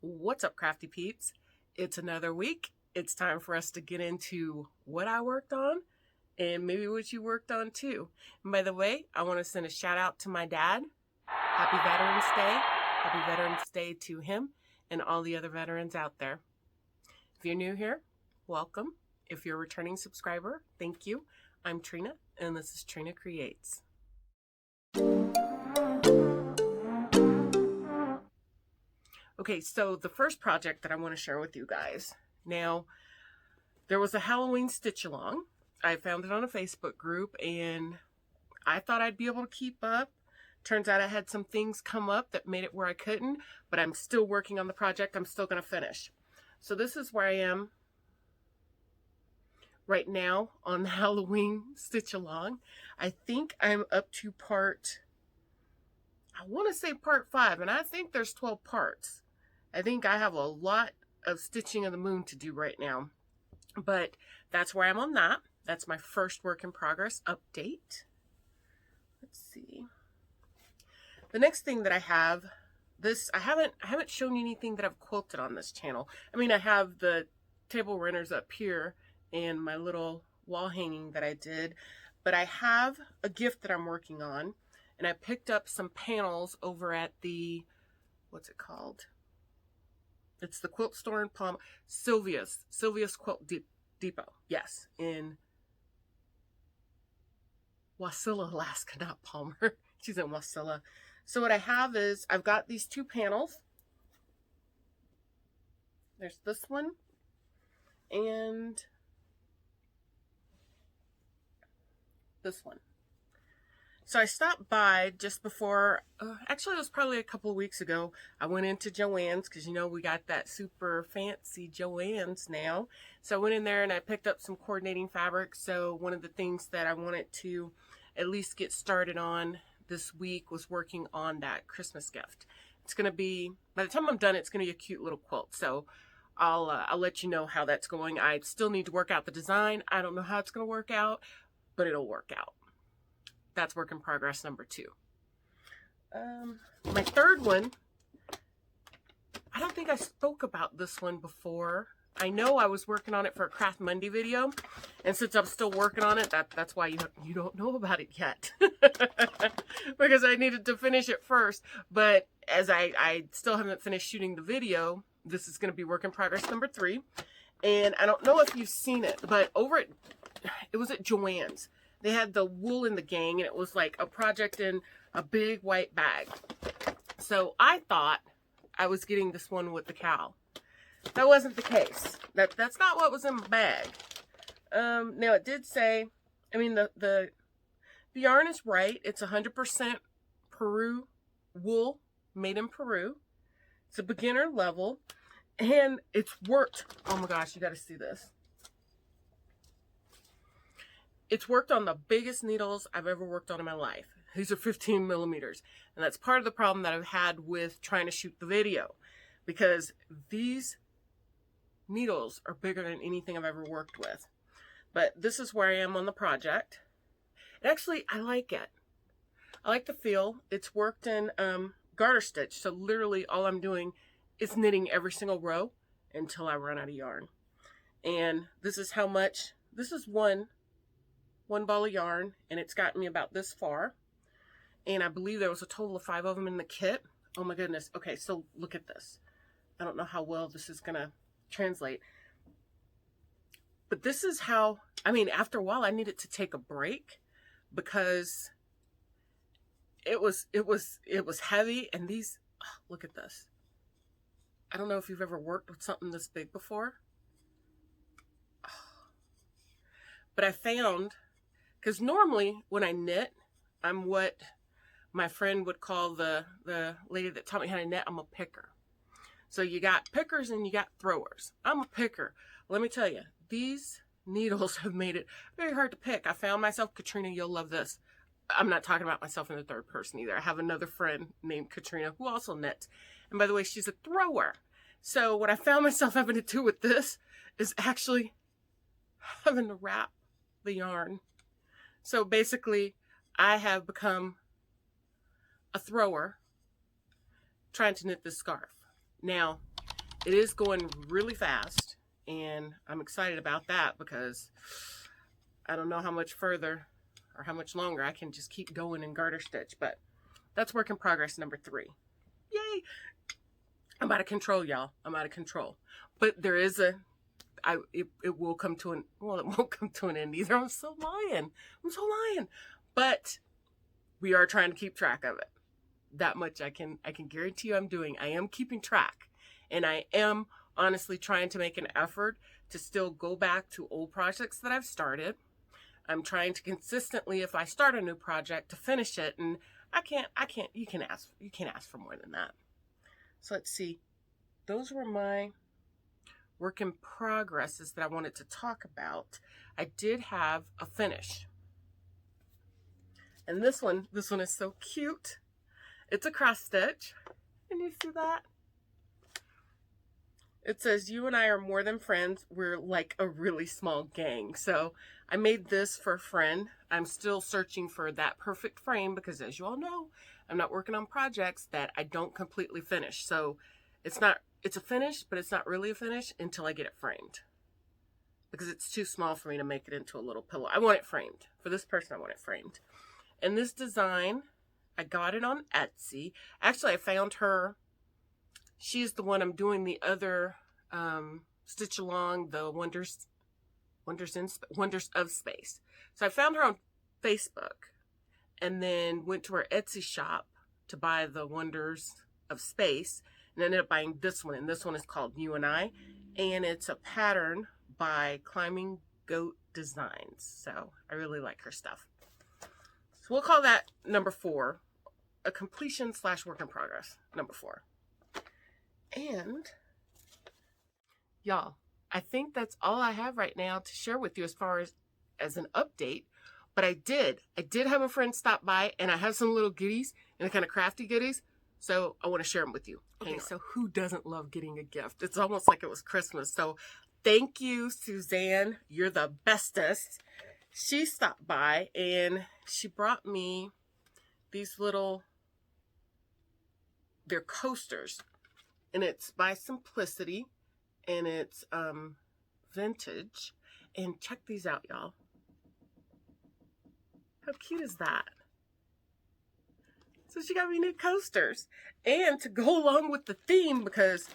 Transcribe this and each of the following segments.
What's up, crafty peeps? It's another week. It's time for us to get into what I worked on and maybe what you worked on too. And by the way, I want to send a shout out to my dad. Happy Veterans Day. Happy Veterans Day to him and all the other veterans out there. If you're new here, welcome. If you're a returning subscriber, thank you. I'm Trina, and this is Trina Creates. Okay, so the first project that I want to share with you guys. Now, there was a Halloween stitch along. I found it on a Facebook group and I thought I'd be able to keep up. Turns out I had some things come up that made it where I couldn't, but I'm still working on the project. I'm still going to finish. So this is where I am right now on the Halloween stitch along. I think I'm up to I want to say part 5, and I think there's 12 parts. I think I have a lot of stitching of the moon to do right now, but that's where I'm on that. That's my first work in progress update. Let's see. The next thing that I have, I haven't shown you anything that I've quilted on this channel. I mean, I have the table runners up here and my little wall hanging that I did, but I have a gift that I'm working on, and I picked up some panels over at the, what's it called? It's the quilt store in Palm, Sylvia's Quilt Depot. Yes, in Wasilla, Alaska, not Palmer. She's in Wasilla. So what I have is, I've got these 2 panels. There's this one and this one. So I stopped by just before, actually it was probably a couple of weeks ago. I went into Joann's because, you know, we got that super fancy Joann's now. So I went in there and I picked up some coordinating fabric. So one of the things that I wanted to at least get started on this week was working on that Christmas gift. It's going to be, by the time I'm done, it's going to be a cute little quilt. So I'll let you know how that's going. I still need to work out the design. I don't know how it's going to work out, but it'll work out. That's work in progress number 2. My third one, I don't think I spoke about this one before. I know I was working on it for a Craft Monday video, and since I'm still working on it, that's why you don't know about it yet. Because I needed to finish it first. But as I still haven't finished shooting the video, this is going to be work in progress number 3. And I don't know if you've seen it, but it was at Joann's. They had the Wool in the Gang, and it was like a project in a big white bag. So I thought I was getting this one with the Kaale. That wasn't the case. That's not what was in my bag. Now it did say, I mean, the yarn is right. It's 100% Peru wool, made in Peru. It's a beginner level, and it's worked. Oh my gosh, you got to see this. It's worked on the biggest needles I've ever worked on in my life. These are 15 millimeters. And that's part of the problem that I've had with trying to shoot the video, because these needles are bigger than anything I've ever worked with. But this is where I am on the project. Actually, I like it. I like the feel. It's worked in garter stitch. So literally all I'm doing is knitting every single row until I run out of yarn. And this is how much, this is one ball of yarn, and it's gotten me about this far. And I believe there was a total of 5 of them in the kit. Oh my goodness. Okay, so look at this. I don't know how well this is gonna translate, but this is how, I mean, after a while I needed to take a break because it was heavy. And these, oh, look at this. I don't know if you've ever worked with something this big before, but I found, because normally when I knit, I'm what my friend would call the lady that taught me how to knit, I'm a picker. So you got pickers and you got throwers. I'm a picker. Let me tell you, these needles have made it very hard to pick. I found myself, Katrina, you'll love this. I'm not talking about myself in the third person either. I have another friend named Katrina who also knits. And by the way, she's a thrower. So what I found myself having to do with this is actually having to wrap the yarn. So basically, I have become a thrower trying to knit this scarf. Now, it is going really fast, and I'm excited about that because I don't know how much further or how much longer I can just keep going and garter stitch, but that's work in progress number 3. Yay! I'm out of control, y'all. I'm out of control. But there is it will come to it won't come to an end either. I'm so lying. But we are trying to keep track of it. That much I can guarantee you I'm doing. I am keeping track. And I am honestly trying to make an effort to still go back to old projects that I've started. I'm trying to consistently, if I start a new project, to finish it. And you can't ask for more than that. So let's see. Those were my work in progresses that I wanted to talk about. I did have a finish. And this one is so cute. It's a cross stitch. Can you see that? It says, "You and I are more than friends. We're like a really small gang." So I made this for a friend. I'm still searching for that perfect frame because, as you all know, I'm not working on projects that I don't completely finish. So it's a finish, but it's not really a finish until I get it framed, because it's too small for me to make it into a little pillow. I want it framed. For this person, I want it framed. And this design, I got it on Etsy. Actually, I found her. She's the one I'm doing the other stitch along, the Wonders of Space. So I found her on Facebook and then went to her Etsy shop to buy the Wonders of Space and ended up buying this one. And this one is called You and I. And it's a pattern by Climbing Goat Designs. So I really like her stuff. So we'll call that number 4, a completion / work in progress, number 4. And y'all, I think that's all I have right now to share with you as far as an update. But I did have a friend stop by, and I have some little goodies and kind of crafty goodies. So I want to share them with you. Okay, so who doesn't love getting a gift? It's almost like it was Christmas. So thank you, Suzanne. You're the bestest. She stopped by and she brought me these they're coasters. And it's by Simplicity, and it's vintage. And check these out, y'all. How cute is that? So she got me new coasters. And to go along with the theme, because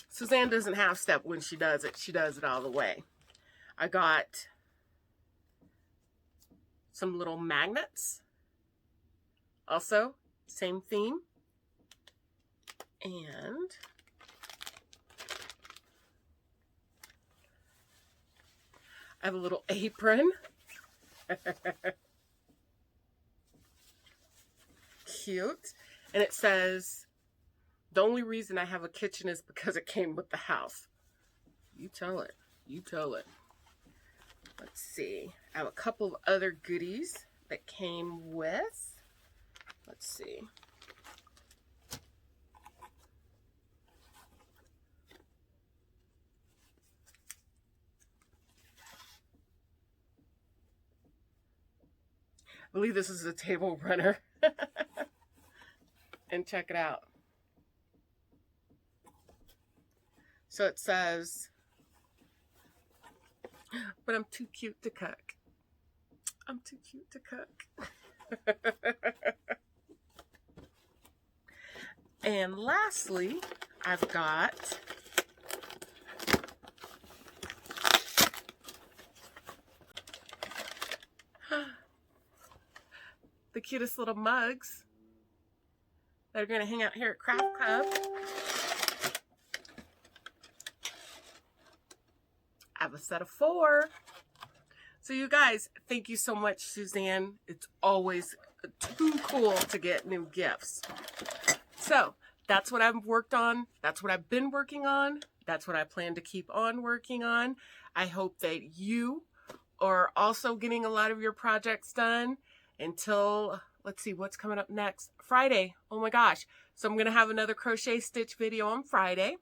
Suzanne doesn't half step when she does it all the way. I got some little magnets. Also, same theme. And I have a little apron. Cute. And it says, "The only reason I have a kitchen is because it came with the house." You tell it. You tell it. Let's see. I have a couple of other goodies that came with. Let's see. I believe this is a table runner. And check it out. So it says, "But I'm too cute to cook." I'm too cute to cook. And lastly, I've got the cutest little mugs that are going to hang out here at Craft Club. I have a set of 4. So you guys, thank you so much, Suzanne. It's always too cool to get new gifts. So that's what I've worked on. That's what I've been working on. That's what I plan to keep on working on. I hope that you are also getting a lot of your projects done until, let's see, what's coming up next? Friday. Oh my gosh. So I'm going to have another crochet stitch video on Friday.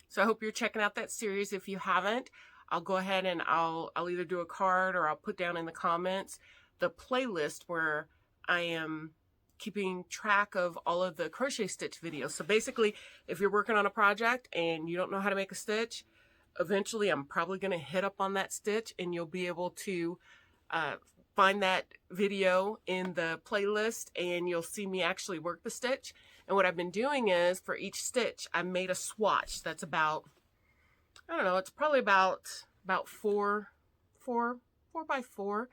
So I hope you're checking out that series. If you haven't, I'll go ahead and I'll either do a card or I'll put down in the comments the playlist where I am keeping track of all of the crochet stitch videos. So basically, if you're working on a project and you don't know how to make a stitch, eventually I'm probably going to hit up on that stitch, and you'll be able to find that video in the playlist, and you'll see me actually work the stitch. And what I've been doing is, for each stitch, I made a swatch that's about, I don't know, it's probably about 4 by 4,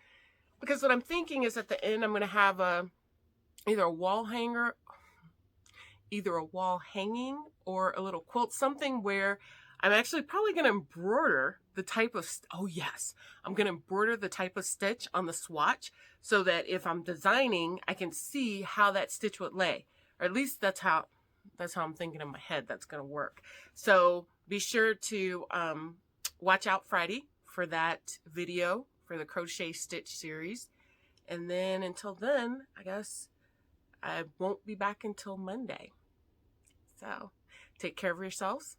because what I'm thinking is at the end I'm going to have either a wall hanging or a little quilt, something where I'm actually probably going to embroider the type of, oh yes, I'm going to embroider the type of stitch on the swatch, so that if I'm designing, I can see how that stitch would lay. Or at least that's how I'm thinking in my head that's going to work. So be sure to watch out Friday for that video for the crochet stitch series. And then until then, I guess I won't be back until Monday. So take care of yourselves,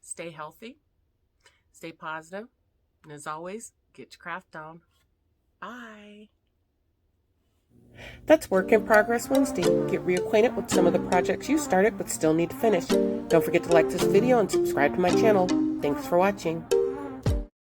stay healthy, stay positive, and as always, get your craft on. Bye. That's Work in Progress Wednesday. Get reacquainted with some of the projects you started but still need to finish. Don't forget to like this video and subscribe to my channel. Thanks for watching.